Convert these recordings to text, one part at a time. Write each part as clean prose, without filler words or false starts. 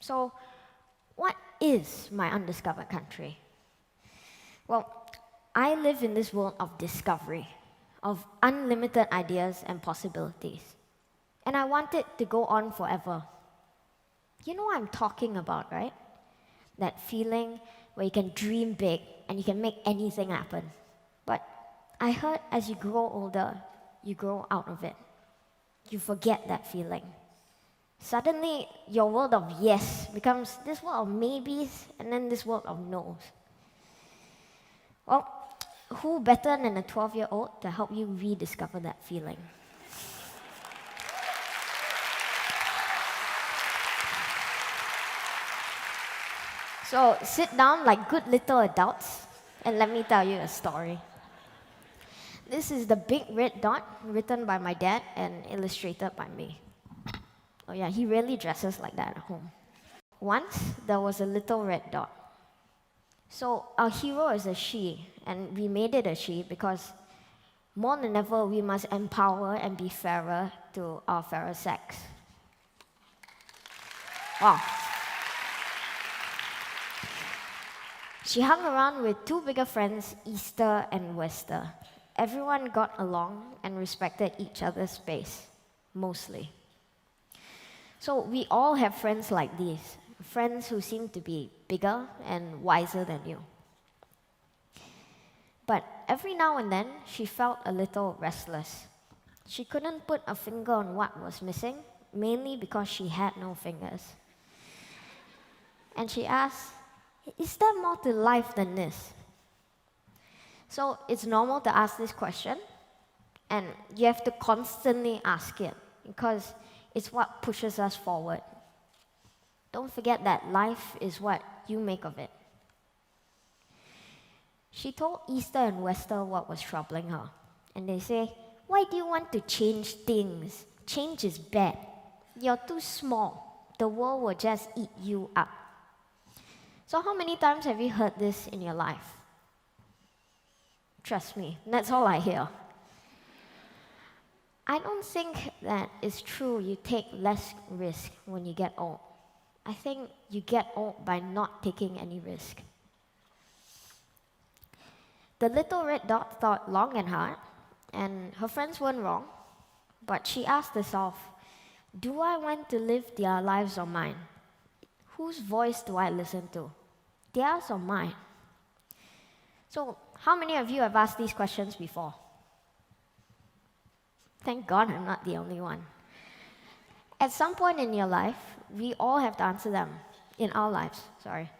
So, what is my undiscovered country? Well, I live in this world of discovery, of unlimited ideas and possibilities. And I want it to go on forever. You know what I'm talking about, right? That feeling where you can dream big and you can make anything happen. But I heard as you grow older, you grow out of it. You forget that feeling. Suddenly, your world of yes becomes this world of maybes and then this world of no's. Well, who better than a 12-year-old to help you rediscover that feeling? So sit down like good little adults and let me tell you a story. This is the Big Red Dot, written by my dad and illustrated by me. Oh yeah, he really dresses like that at home. Once, there was a little red dot. So our hero is a she, and we made it a she because more than ever, we must empower and be fairer to our fairer sex. Wow. She hung around with two bigger friends, Easter and Wester. Everyone got along and respected each other's space, mostly. So we all have friends like these, friends who seem to be bigger and wiser than you. But every now and then, she felt a little restless. She couldn't put a finger on what was missing, mainly because she had no fingers. And she asked, is there more to life than this? So it's normal to ask this question, and you have to constantly ask it, because it's what pushes us forward. Don't forget that life is what you make of it. She told Easter and Wester what was troubling her. And they say, why do you want to change things? Change is bad. You're too small. The world will just eat you up. So how many times have you heard this in your life? Trust me, that's all I hear. I don't think that it's true you take less risk when you get old. I think you get old by not taking any risk. The little red dot thought long and hard, and her friends weren't wrong, but she asked herself, do I want to live their lives or mine? Whose voice do I listen to? Theirs or mine? So, how many of you have asked these questions before? Thank God I'm not the only one. At some point in your life, we all have to answer them. In our lives, sorry.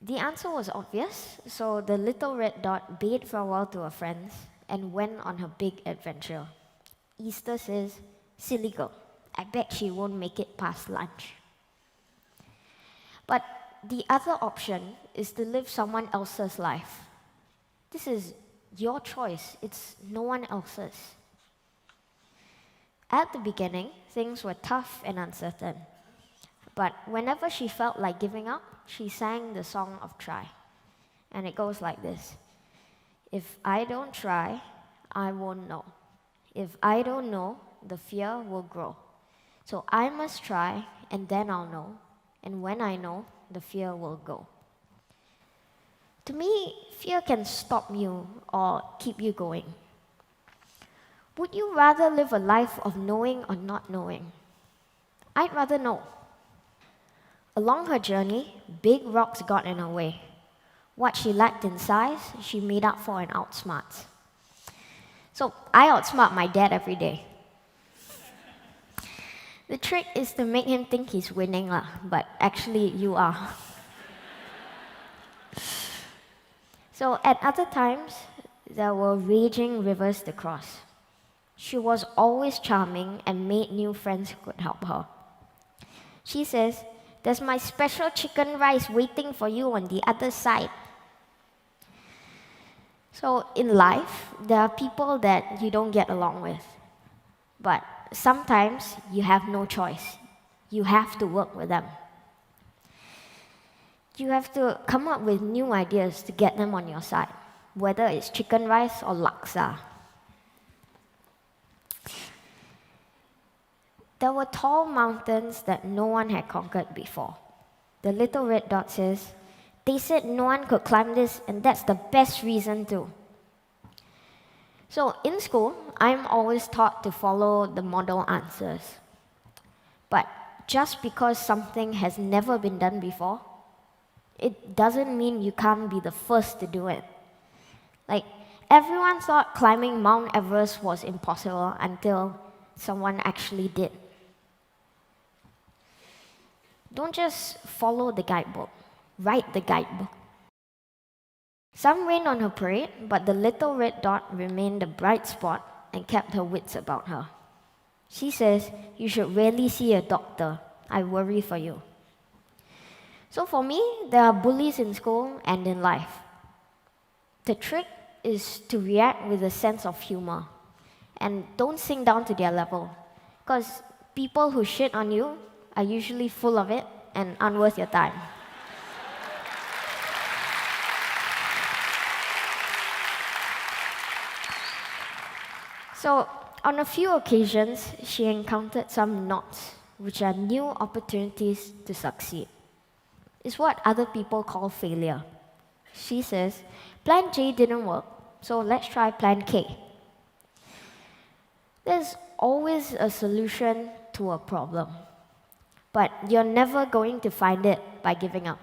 The answer was obvious, so the little red dot bade farewell to her friends and went on her big adventure. Easter says, silly girl, I bet she won't make it past lunch. But the other option is to live someone else's life. This is your choice, it's no one else's. At the beginning, things were tough and uncertain. But whenever she felt like giving up, she sang the song of try. And it goes like this. If I don't try, I won't know. If I don't know, the fear will grow. So I must try, and then I'll know. And when I know, the fear will go. To me, fear can stop you or keep you going. Would you rather live a life of knowing or not knowing? I'd rather know. Along her journey, big rocks got in her way. What she lacked in size, she made up for in outsmarts. So I outsmart my dad every day. The trick is to make him think he's winning, but actually you are. So at other times, there were raging rivers to cross. She was always charming and made new friends who could help her. She says, there's my special chicken rice waiting for you on the other side. So in life, there are people that you don't get along with. But sometimes you have no choice. You have to work with them. You have to come up with new ideas to get them on your side, whether it's chicken rice or laksa. There were tall mountains that no one had conquered before. The little red dot says, they said no one could climb this, and that's the best reason too. So in school, I'm always taught to follow the model answers. But just because something has never been done before, it doesn't mean you can't be the first to do it. Like, everyone thought climbing Mount Everest was impossible until someone actually did. Don't just follow the guidebook, write the guidebook. Some rained on her parade, but the little red dot remained a bright spot and kept her wits about her. She says, you should really see a doctor. I worry for you. So for me, there are bullies in school and in life. The trick is to react with a sense of humor and don't sink down to their level, because people who shit on you are usually full of it and aren't worth your time. So, on a few occasions, she encountered some knots, which are new opportunities to succeed. It's what other people call failure. She says, Plan J didn't work, so let's try Plan K. There's always a solution to a problem, but you're never going to find it by giving up.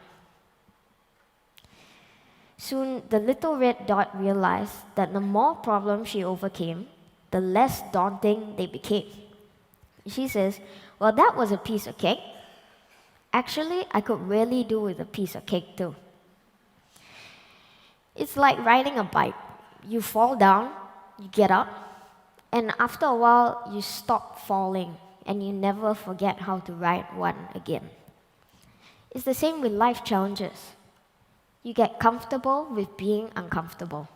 Soon, the little red dot realized that the more problems she overcame, the less daunting they became. She says, well, that was a piece of cake. Actually, I could really do with a piece of cake too. It's like riding a bike. You fall down, you get up, and after a while, you stop falling, and you never forget how to ride one again. It's the same with life challenges. You get comfortable with being uncomfortable.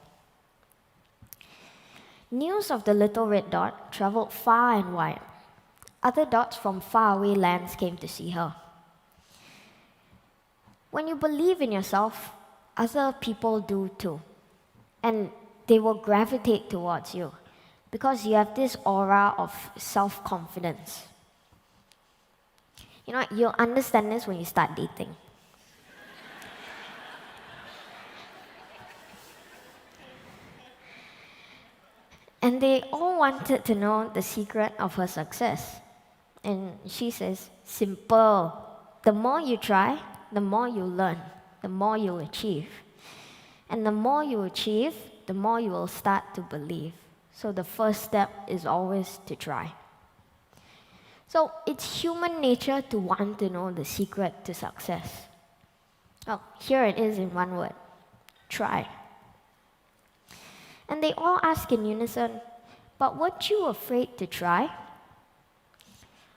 News of the little red dot traveled far and wide. Other dots from faraway lands came to see her. When you believe in yourself, other people do too. And they will gravitate towards you because you have this aura of self-confidence. You know, you'll understand this when you start dating. And they all wanted to know the secret of her success. And she says, simple. The more you try, the more you learn, the more you'll achieve. And the more you achieve, the more you will start to believe. So the first step is always to try. So it's human nature to want to know the secret to success. Oh, here it is in one word. Try. And they all ask in unison, but weren't you afraid to try?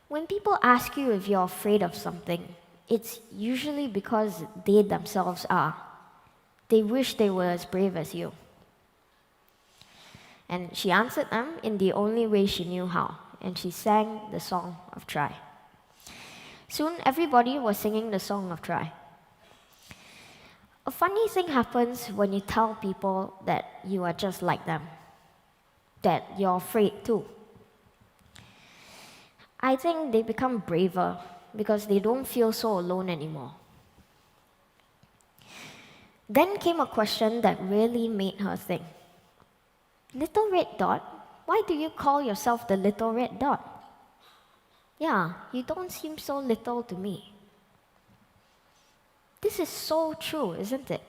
When people ask you if you're afraid of something, it's usually because they themselves are. They wish they were as brave as you. And she answered them in the only way she knew how, and she sang the song of Try. Soon, everybody was singing the song of Try. A funny thing happens when you tell people that you are just like them, that you're afraid too. I think they become braver because they don't feel so alone anymore. Then came a question that really made her think. Little red dot, why do you call yourself the little red dot? Yeah, you don't seem so little to me. This is so true, isn't it?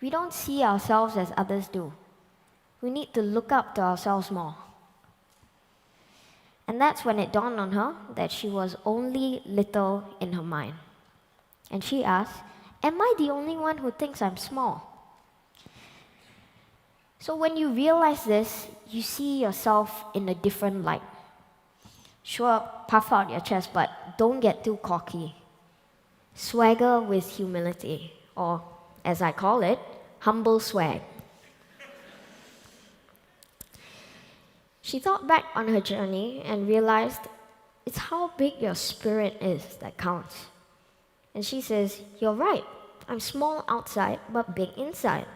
We don't see ourselves as others do. We need to look up to ourselves more. And that's when it dawned on her that she was only little in her mind. And she asked, am I the only one who thinks I'm small? So when you realize this, you see yourself in a different light. Sure, puff out your chest, but don't get too cocky. Swagger with humility, or as I call it, humble swag. She thought back on her journey and realized it's how big your spirit is that counts. And she says, you're right, I'm small outside but big inside.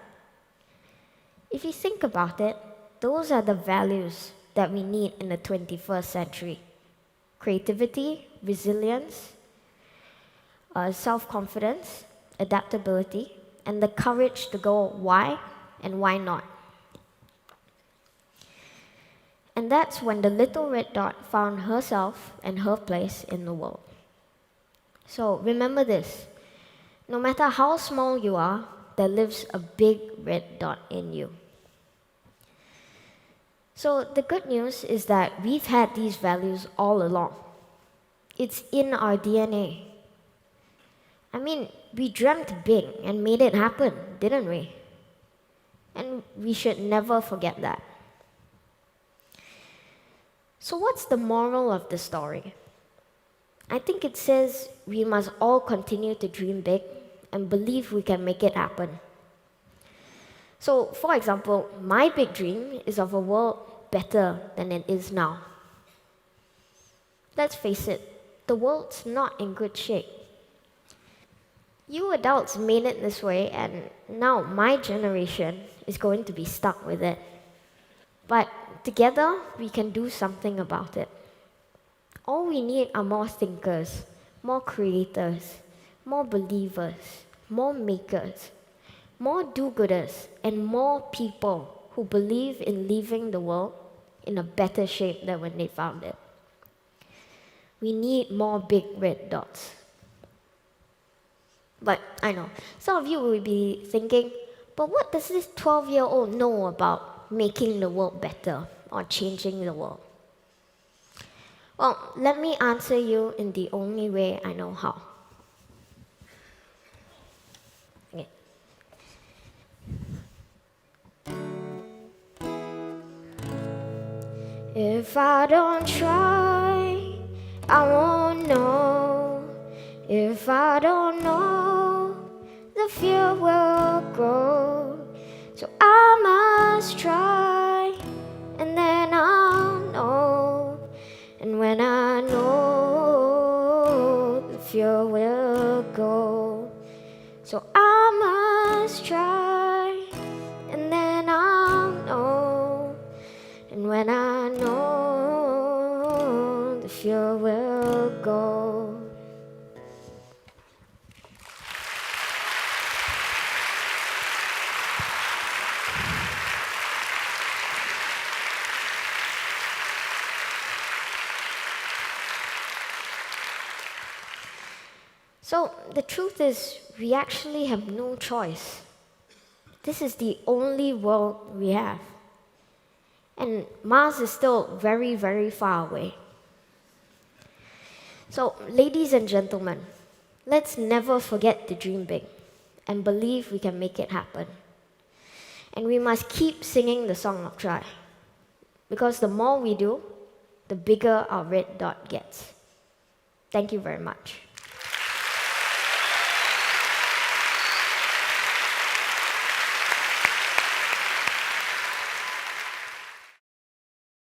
If you think about it, those are the values that we need in the 21st century. creativity, resilience, self-confidence, adaptability, and the courage to go why and why not. And that's when the little red dot found herself and her place in the world. So remember this, no matter how small you are, there lives a big red dot in you. So the good news is that we've had these values all along. It's in our DNA. I mean, we dreamt big and made it happen, didn't we? And we should never forget that. So what's the moral of the story? I think it says we must all continue to dream big and believe we can make it happen. So, for example, my big dream is of a world better than it is now. Let's face it, the world's not in good shape. You adults made it this way, and now my generation is going to be stuck with it. But together, we can do something about it. All we need are more thinkers, more creators, more believers, more makers, more do-gooders, and more people who believe in leaving the world in a better shape than when they found it. We need more big red dots. But I know, some of you will be thinking, but what does this 12-year-old know about making the world better or changing the world? Well, let me answer you in the only way I know how. Okay. If I don't try, I won't know. If I don't know, the fear will grow. So I must try, and then I'll know. And when I know, the fear will go. So I must try, and then I'll know. And when I know, the fear will go. So the truth is, we actually have no choice. This is the only world we have. And Mars is still very, very far away. So, ladies and gentlemen, let's never forget to dream big and believe we can make it happen. And we must keep singing the song of try. Because the more we do, the bigger our red dot gets. Thank you very much.